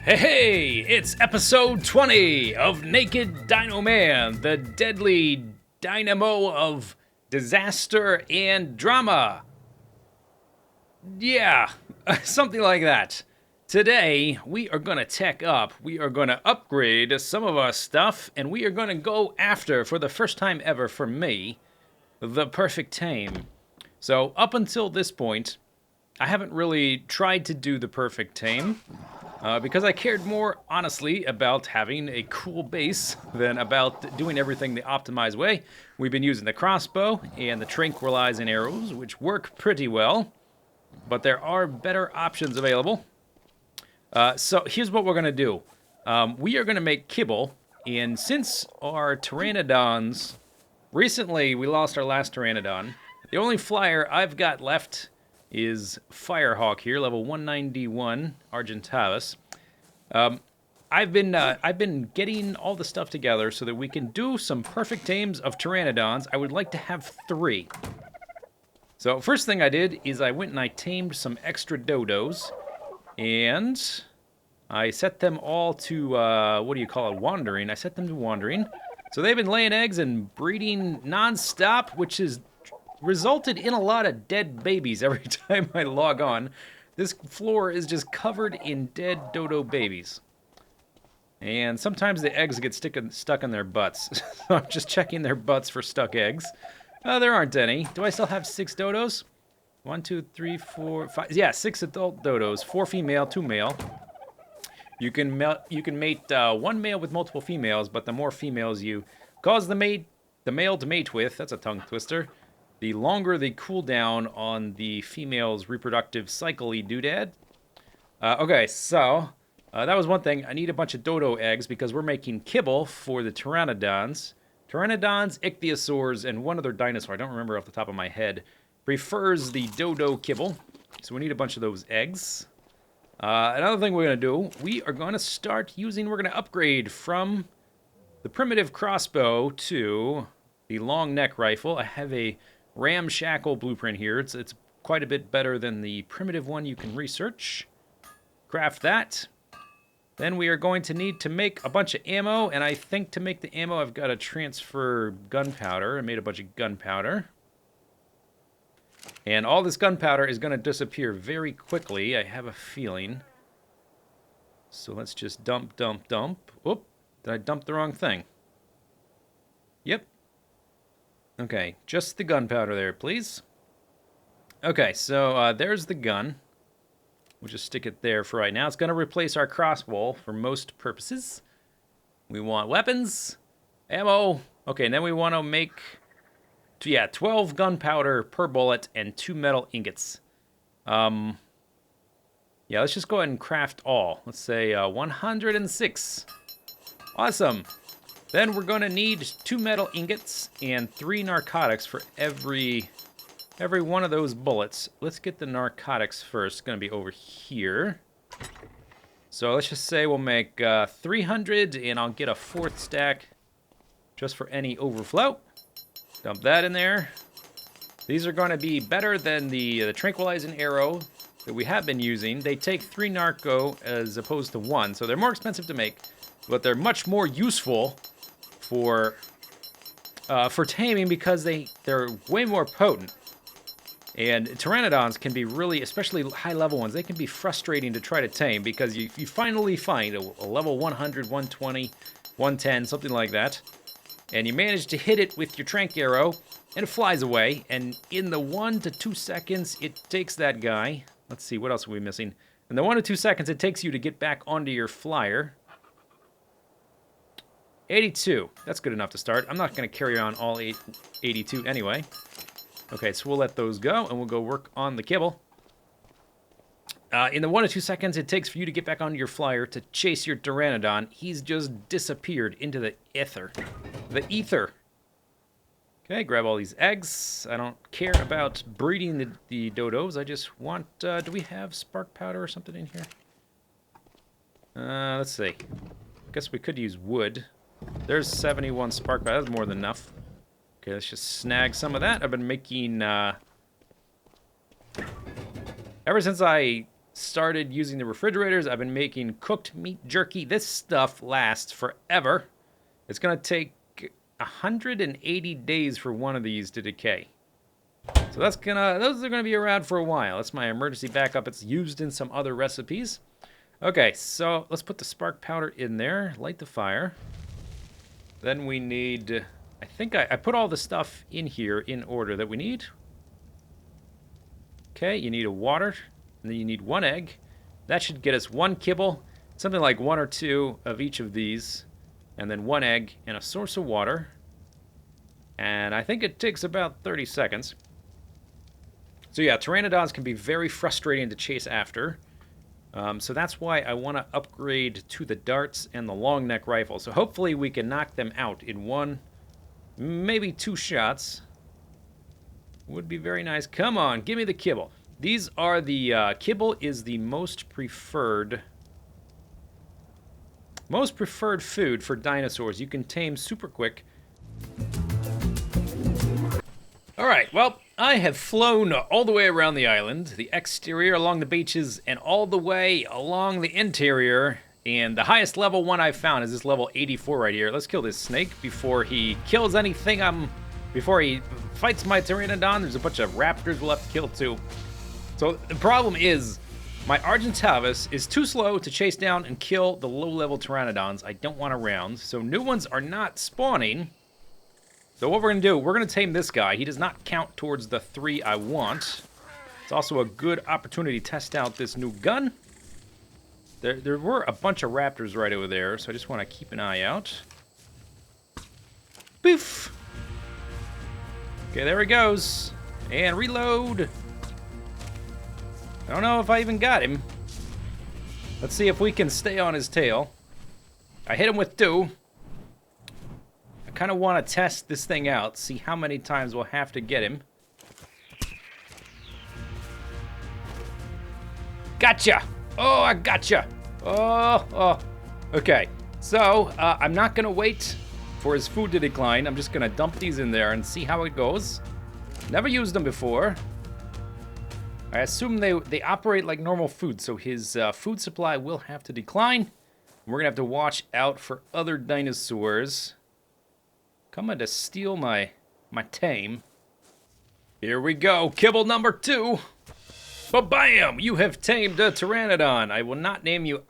Hey, it's episode 20 of Naked Dino Man, the deadly dynamo of disaster and drama. Yeah, something like that. Today, we are going to tech up, we are going to upgrade some of our stuff, and we are going to go after, for the first time ever for me, the perfect tame. So, up until this point, I haven't really tried to do the perfect tame. Because I cared more, honestly, about having a cool base than about doing everything the optimized way. We've been using the crossbow and the tranquilizing arrows, which work pretty well, but there are better options available. So here's what we're going to do. We are going to make kibble, and since our pteranodons... Recently, we lost our last pteranodon. The only flyer I've got left is Firehawk here, level 191, Argentavis. I've been getting all the stuff together so that we can do some perfect tames of pteranodons. I would like to have 3. So first thing I did is I went and I tamed some extra dodos, and I set them all to, wandering. I set them to wandering. So they've been laying eggs and breeding non-stop, which has resulted in a lot of dead babies every time I log on. This floor is just covered in dead dodo babies. And sometimes the eggs get stuck in their butts. So I'm just checking their butts for stuck eggs. There aren't any. Do I still have 6 dodos? 1, 2, 3, 4, 5. Yeah, 6 adult dodos. 4 female, 2 male. You can mate 1 male with multiple females, but the more females you cause the male to mate with, that's a tongue twister, the longer the cooldown on the female's reproductive cycle-y doodad. Okay, so that was one thing. I need a bunch of dodo eggs because we're making kibble for the pteranodons. Pteranodons, ichthyosaurs, and one other dinosaur, I don't remember off the top of my head, prefers the dodo kibble. So we need a bunch of those eggs. Another thing we're going to do, we are going to upgrade from the primitive crossbow to the long neck rifle. I have a ramshackle blueprint here. It's quite a bit better than the primitive one you can research. Craft that. Then we are going to need to make a bunch of ammo, and I think to make the ammo I've got to transfer gunpowder. I made a bunch of gunpowder. And all this gunpowder is going to disappear very quickly, I have a feeling. So let's just dump. Oop, did I dump the wrong thing? Yep. Okay, just the gunpowder there, please. Okay, so there's the gun. We'll just stick it there for right now. It's going to replace our crossbow for most purposes. We want weapons, ammo. Okay, and then we want to make, 12 gunpowder per bullet and 2 metal ingots. Yeah, let's just go ahead and craft all. Let's say 106. Awesome. Then we're going to need 2 metal ingots and 3 narcotics for every one of those bullets. Let's get the narcotics first. It's going to be over here. So let's just say we'll make 300, and I'll get a 4th stack just for any overflow. Dump that in there. These are going to be better than the tranquilizing arrow that we have been using. They take 3 narco as opposed to 1, so they're more expensive to make, but they're much more useful for taming because they're way more potent. And pteranodons can be really, especially high-level ones, they can be frustrating to try to tame because you finally find a level 100, 120, 110, something like that, and you manage to hit it with your tranq arrow, and it flies away, and in the 1 to 2 seconds it takes that guy. Let's see, what else are we missing? In the 1 to 2 seconds it takes you to get back onto your flyer. 82. That's good enough to start. I'm not going to carry on all 82 anyway. Okay, so we'll let those go, and we'll go work on the kibble. In the 1 to 2 seconds it takes for you to get back onto your flyer to chase your pteranodon, he's just disappeared into the ether. The ether. Okay, grab all these eggs. I don't care about breeding the dodos. I just want... do we have spark powder or something in here? Let's see. I guess we could use wood. There's 71 spark powder. That's more than enough. Okay, let's just snag some of that. I've been making... ever since I started using the refrigerators. I've been making cooked meat jerky. This stuff lasts forever. It's going to take 180 days for one of these to decay. So those are gonna be around for a while. That's my emergency backup. It's used in some other recipes. Okay, so let's put the spark powder in there, light the fire. Then we need, I think I put all the stuff in here in order that we need. Okay, you need a water, and then you need 1 egg. That should get us 1 kibble, something like 1 or 2 of each of these, and then 1 egg and a source of water. And I think it takes about 30 seconds. So yeah, pteranodons can be very frustrating to chase after. So that's why I want to upgrade to the darts and the long neck rifle. So hopefully we can knock them out in 1, maybe 2 shots. Would be very nice. Come on, give me the kibble. These are the, kibble is the most preferred food for dinosaurs. You can tame super quick. Alright, well, I have flown all the way around the island, the exterior along the beaches, and all the way along the interior. And the highest level one I've found is this level 84 right here. Let's kill this snake before he kills anything. Before he fights my pteranodon. There's a bunch of raptors we'll have to kill too. So the problem is, my Argentavis is too slow to chase down and kill the low-level pteranodons I don't want around. So new ones are not spawning. So what we're going to do, we're going to tame this guy. He does not count towards the 3 I want. It's also a good opportunity to test out this new gun. There were a bunch of raptors right over there, so I just want to keep an eye out. Boof! Okay, there he goes. And reload. I don't know if I even got him. Let's see if we can stay on his tail. I hit him with 2. Kind of want to test this thing out, see how many times we'll have to get him. Gotcha! Oh, I gotcha! Oh. Okay, so I'm not going to wait for his food to decline. I'm just going to dump these in there and see how it goes. Never used them before. I assume they operate like normal food, so his food supply will have to decline. We're going to have to watch out for other dinosaurs coming to steal my Tame. Here we go, kibble number 2. Ba-bam! You have tamed a pteranodon. I will not name you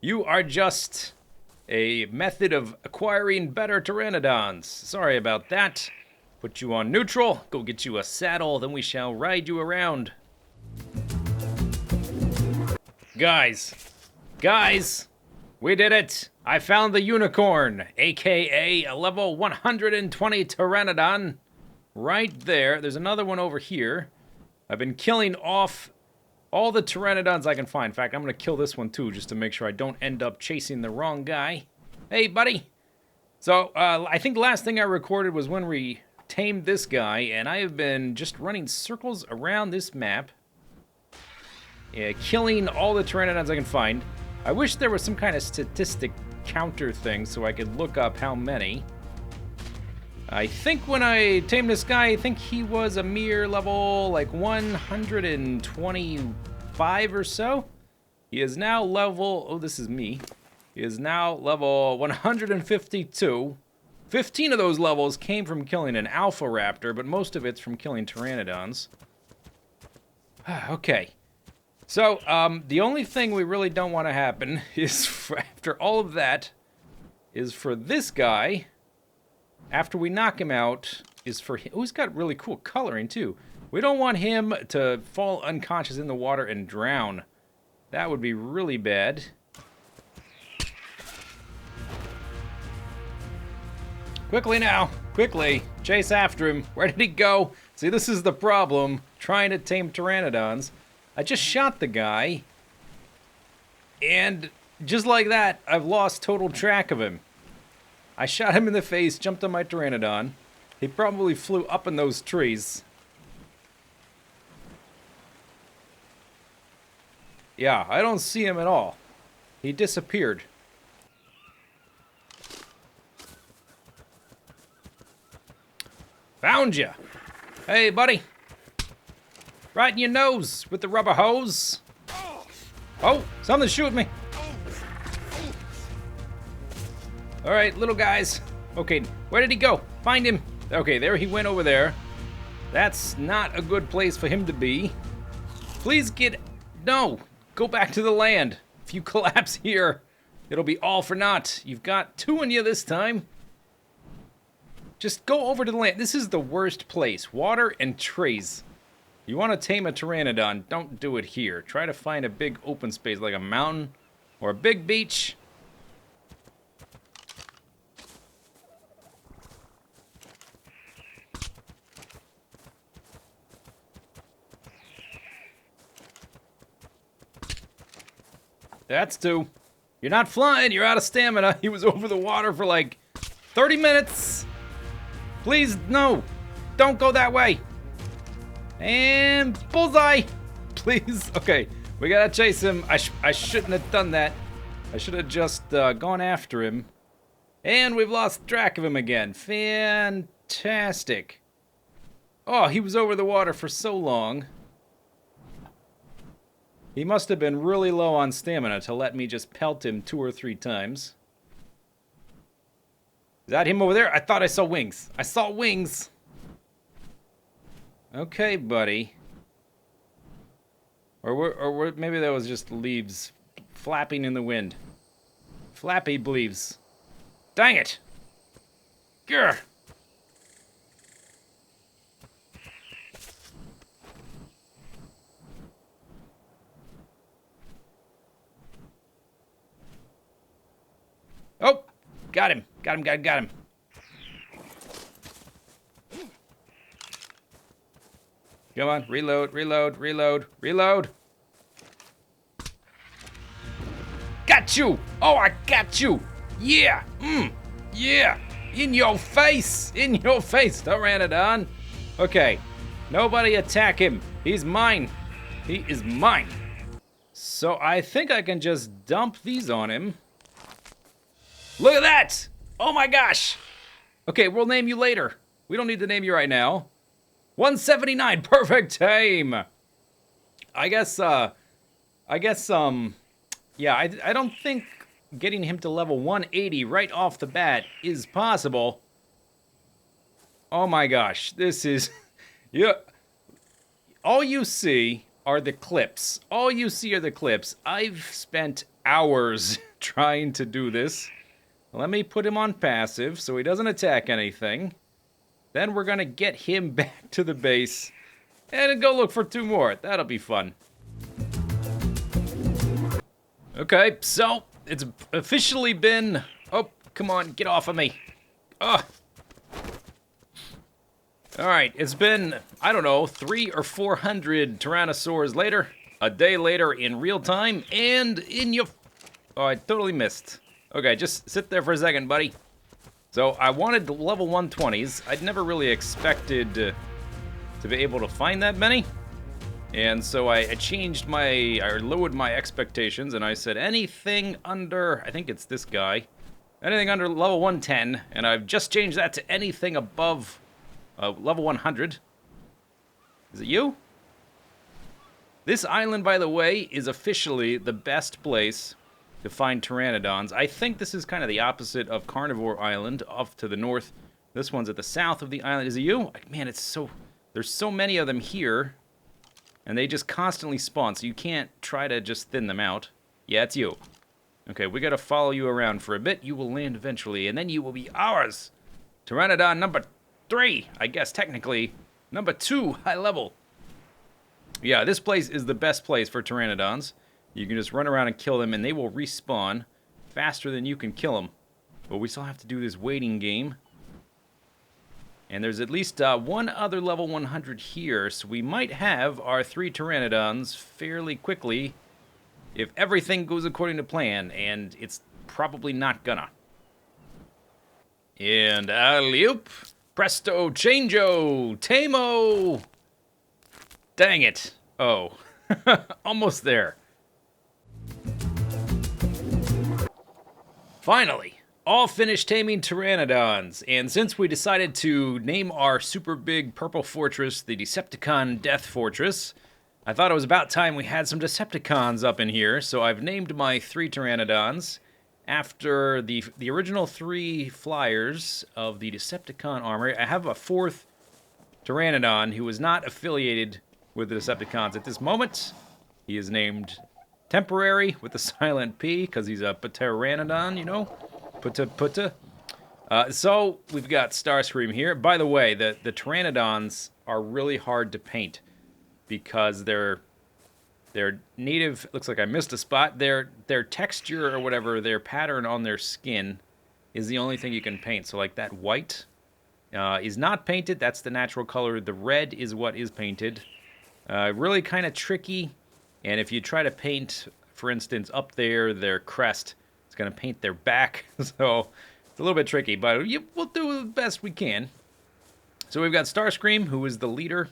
You are just a method of acquiring better pteranodons. Sorry about that. Put you on neutral, go get you a saddle, then we shall ride you around. Guys, we did it. I found the unicorn, aka a level 120 pteranodon. Right there. There's another one over here. I've been killing off all the pteranodons I can find. In fact, I'm going to kill this one too, just to make sure I don't end up chasing the wrong guy. Hey, buddy. So, I think the last thing I recorded was when we tamed this guy, and I have been just running circles around this map, killing all the pteranodons I can find. I wish there was some kind of statistic counter thing so I could look up how many. I think when I tamed this guy, I think he was a mere level like 125 or so. He is now level, oh, this is me. He is now level 152. 15 of those levels came from killing an alpha raptor, but most of it's from killing pteranodons. Okay. So, the only thing we really don't want to happen is, after all of that, is for this guy, after we knock him out, is for him. Oh, he's got really cool coloring, too. We don't want him to fall unconscious in the water and drown. That would be really bad. Quickly now, quickly, chase after him. Where did he go? See, this is the problem, trying to tame pteranodons. I just shot the guy, and just like that, I've lost total track of him. I shot him in the face, jumped on my pteranodon. He probably flew up in those trees. Yeah, I don't see him at all. He disappeared. Found ya! Hey, buddy! Right in your nose with the rubber hose. Oh, something's shooting me. All right, little guys. Okay, where did he go? Find him. Okay, there he went over there. That's not a good place for him to be. Please get... No, go back to the land. If you collapse here, it'll be all for naught. You've got 2 in you this time. Just go over to the land. This is the worst place. Water and trees. You want to tame a pteranodon, don't do it here. Try to find a big open space like a mountain or a big beach. That's 2. You're not flying, you're out of stamina. He was over the water for like 30 minutes. Please, no. Don't go that way. And bullseye. Please. Okay, we gotta chase him. I shouldn't have done that. I should have just gone after him. And we've lost track of him again. Fantastic. Oh, he was over the water for so long. He must have been really low on stamina to let me just pelt him 2 or 3 times. Is that him over there? I thought I saw wings. I saw wings. Okay, buddy. Or maybe that was just leaves flapping in the wind. Flappy leaves. Dang it! Grr! Oh! Got him! Got him! Come on, reload. Got you! Oh, I got you! Yeah! Yeah! In your face! Pteranodon! Okay, nobody attack him. He's mine. He is mine. So I think I can just dump these on him. Look at that! Oh my gosh! Okay, we'll name you later. We don't need to name you right now. 179, perfect Tame! I guess, yeah, I don't think getting him to level 180 right off the bat is possible. Oh my gosh, this is, yeah. All you see are the clips. I've spent hours trying to do this. Let me put him on passive so he doesn't attack anything. Then we're gonna get him back to the base and go look for 2 more. That'll be fun. Okay, so it's officially been... Oh, come on, get off of me. Ugh. Alright, it's been, I don't know, 300 or 400 Tyrannosaurs later, a day later in real time, and in your... Oh, I totally missed. Okay, just sit there for a second, buddy. So, I wanted the level 120s. I'd never really expected to be able to find that many. And so I lowered my expectations, and I said anything under, I think it's this guy, anything under level 110, and I've just changed that to anything above level 100. Is it you? This island, by the way, is officially the best place to find pteranodons. I think this is kind of the opposite of Carnivore Island, off to the north. This one's at the south of the island. Is it you? Man, there's so many of them here, and they just constantly spawn, so you can't try to just thin them out. Yeah, it's you. Okay, we gotta follow you around for a bit. You will land eventually, and then you will be ours. Pteranodon number 3, I guess, technically. Number 2, high level. Yeah, this place is the best place for pteranodons. You can just run around and kill them, and they will respawn faster than you can kill them. But we still have to do this waiting game. And there's at least one other level 100 here, so we might have our 3 pteranodons fairly quickly if everything goes according to plan, and it's probably not gonna. And alley-oop, presto changeo, Tamo! Dang it. Oh, almost there. Finally, all finished taming pteranodons, and since we decided to name our super big purple fortress the Decepticon Death Fortress, I thought it was about time we had some Decepticons up in here, so I've named my 3 Pteranodons after the original 3 flyers of the Decepticon armor. I have a 4th Pteranodon who is not affiliated with the Decepticons at this moment. He is named Temporary with the silent P because he's a Pteranodon, you know? Putta. So we've got Starscream here. By the way, the Pteranodons are really hard to paint because their native, looks like I missed a spot, their texture or whatever, their pattern on their skin is the only thing you can paint. So like that white is not painted, that's the natural color. The red is what is painted. Really kind of tricky, and if you try to paint, for instance, up there, their crest, it's going to paint their back, so it's a little bit tricky, but we'll do the best we can. So we've got Starscream, who is the leader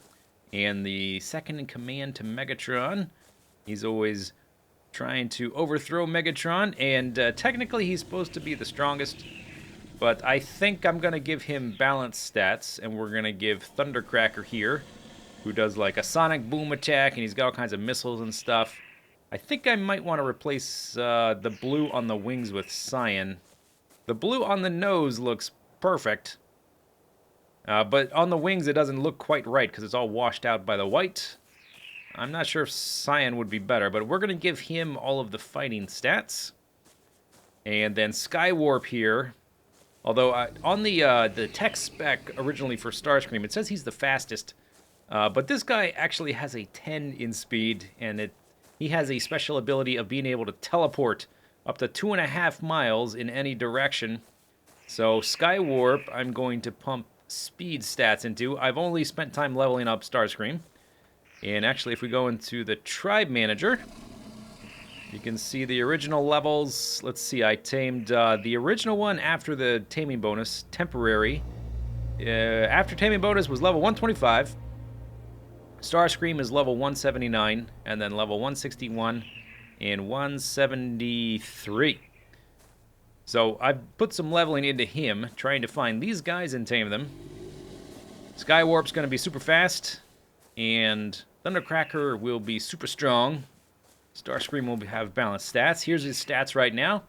and the second in command to Megatron. He's always trying to overthrow Megatron, and technically he's supposed to be the strongest, but I think I'm going to give him balanced stats, and we're going to give Thundercracker here, who does like a sonic boom attack, and he's got all kinds of missiles and stuff. I think I might want to replace the blue on the wings with cyan. The blue on the nose looks perfect, but on the wings it doesn't look quite right because it's all washed out by the white. I'm not sure if cyan would be better, but we're going to give him all of the fighting stats. And then Skywarp here, although on the tech spec originally for Starscream, it says he's the fastest. But this guy actually has a 10 in speed, and he has a special ability of being able to teleport up to 2.5 miles in any direction. So Skywarp, I'm going to pump speed stats into. I've only spent time leveling up Starscream. And actually, if we go into the Tribe Manager, you can see the original levels. Let's see, I tamed the original one after the taming bonus, Temporary. After taming bonus was level 125. Starscream is level 179, and then level 161 and 173. So I've put some leveling into him, trying to find these guys and tame them. Skywarp's going to be super fast, and Thundercracker will be super strong. Starscream will have balanced stats. Here's his stats right now.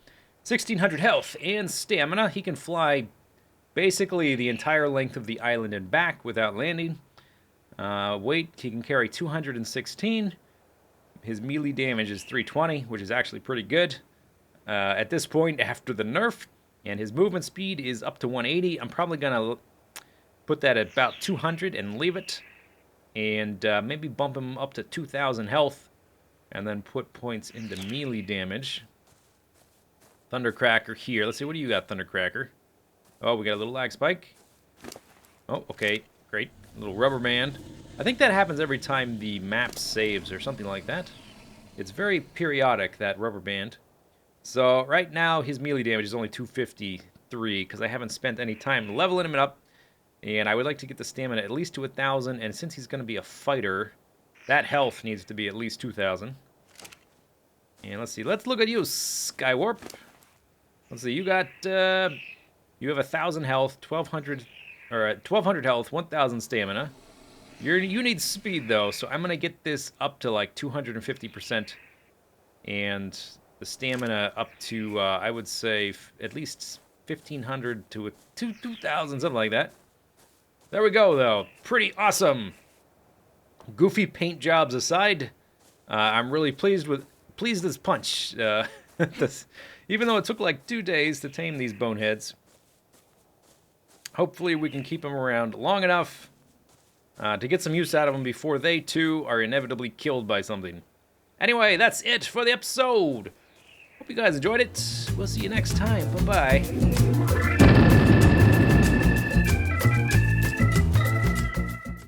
1,600 health and stamina. He can fly basically the entire length of the island and back without landing. Weight, he can carry 216. His melee damage is 320, which is actually pretty good. At this point, after the nerf, and his movement speed is up to 180. I'm probably going to put that at about 200 and leave it. And maybe bump him up to 2,000 health, and then put points into melee damage. Thundercracker here. Let's see, what do you got, Thundercracker? Oh, we got a little lag spike. Oh, okay, great. A little rubber band. I think that happens every time the map saves or something like that. It's very periodic, that rubber band. So right now his melee damage is only 253 because I haven't spent any time leveling him up. And I would like to get the stamina at least to 1,000. And since he's going to be a fighter, that health needs to be at least 2,000. And let's see. Let's look at you, Skywarp. Let's see. You got... you have 1,000 health, 1,200... Or 1,200 health, 1,000 stamina. You need speed, though, so I'm going to get this up to, like, 250%. And the stamina up to, I would say, at least 1,500 to 2,000, something like that. There we go, though. Pretty awesome. Goofy paint jobs aside, I'm really pleased as punch. Even though it took, like, 2 days to tame these boneheads. Hopefully we can keep them around long enough to get some use out of them before they, too, are inevitably killed by something. Anyway, that's it for the episode. Hope you guys enjoyed it. We'll see you next time. Bye-bye.